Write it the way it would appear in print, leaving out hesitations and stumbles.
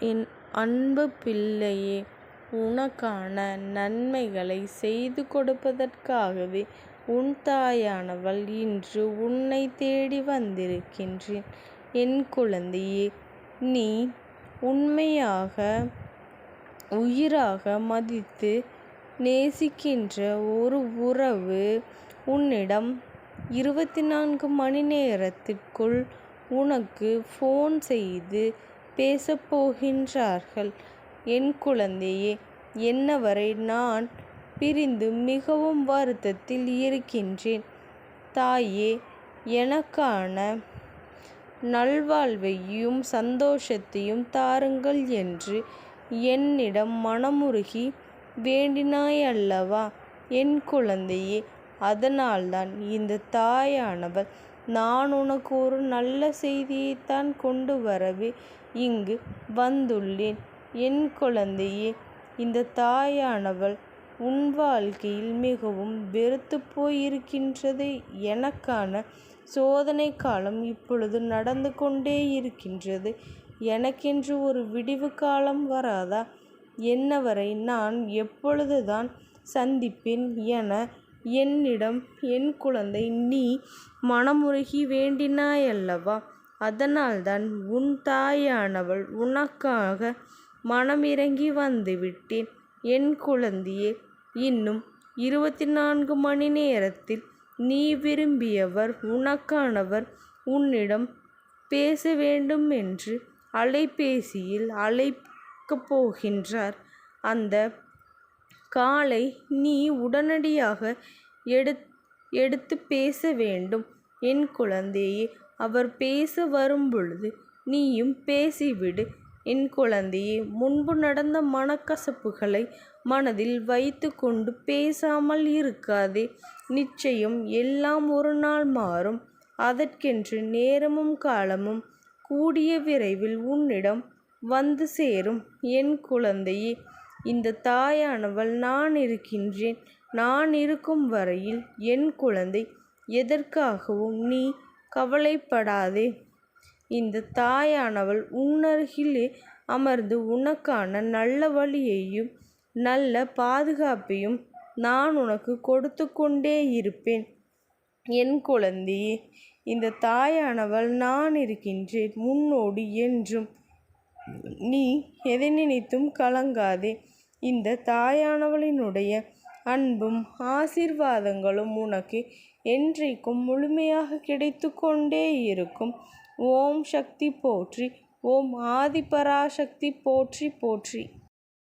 என் அன்பு பிள்ளையே, உனக்கான நன்மைகளை செய்து கொடுப்பதற்காகவே உன் தாயானவள் இன்று உன்னை தேடி வந்திருக்கின்றேன். என் குழந்தையே, நீ உண்மையாக உயிராக மதித்து நேசிக்கின்ற ஒரு உறவு உன்னிடம் 24 மணி நேரத்திற்குள் உனக்கு ஃபோன் செய்து பேசப்போகின்றார்கள். என் குழந்தையே, என்னவரை நான் பிரிந்து மிகவும் வருத்தத்தில் இருக்கின்றேன். தாயே, எனக்கான நல்வாழ்வையும் சந்தோஷத்தையும் தாருங்கள் என்று என்னிடம் மனமுருகி வேண்டினாய் அல்லவா என் குழந்தையே? அதனால்தான் இந்த தாயானவள் நான் உனக்கு ஒரு நல்ல செய்தியைத்தான் கொண்டு வரவே இங்கு வந்துள்ளேன். என் குழந்தையே, இந்த தாயானவள் உன் வாழ்க்கையில் மிகவும் வெறுத்து போயிருக்கின்றது. எனக்கான சோதனை காலம் இப்பொழுது நடந்து கொண்டே இருக்கின்றது. எனக்கென்று ஒரு விடிவு காலம் வராதா? என்னவரை நான் எப்பொழுதுதான் சந்திப்பேன் என என்னிடம் என் குழந்தை நீ மனமுருகி வேண்டினாயல்லவா? அதனால்தான் உன் தாயானவள் உனக்காக மனமிறங்கி வந்துவிட்டேன். என் குழந்தையே, இன்னும் 24 மணி நேரத்தில் நீ விரும்பியவர், உனக்கானவர் உன்னிடம் பேச வேண்டும் என்று அலைபேசியில் அழைக்கப் போகின்றார். அந்த காலை நீ உடனடியாக எடுத்து பேச வேண்டும். என் குழந்தையே, அவர் பேச வரும்பொழுது நீயும் பேசிவிடு. என் குழந்தையே, முன்பு நடந்த மனக்கசப்புகளை மனதில் வைத்து கொண்டு பேசாமல் இருக்காதே. நிச்சயம் எல்லாம் ஒரு நாள் மாறும். அதற்கென்று நேரமும் காலமும் கூடிய விரைவில் உன்னிடம் வந்து சேரும். என் குழந்தையே, இந்த தாயானவள் நான் இருக்கின்றேன். நான் இருக்கும் வரையில் என் குழந்தை, எதற்காகவும் நீ கவலைப்படாதே. இந்த தாயானவள் உன்னருகிலே அமர்ந்து உனக்கான நல்ல வழியையும் நல்ல பாதுகாப்பையும் நான் உனக்கு கொடுத்து கொண்டே இருப்பேன். என் குழந்தையே, இந்த தாயானவள் நான் இருக்கின்றேன் உன்னோடு என்றும். நீ எதை நினைத்தும் கலங்காதே. இந்த தாயானவளினுடைய அன்பும் ஆசீர்வாதங்களும் உனக்கு என்றைக்கும் முழுமையாக கிடைத்து கொண்டே இருக்கும். ஓம் சக்தி போற்றி. ஓம் ஆதிபராசக்தி போற்றி போற்றி.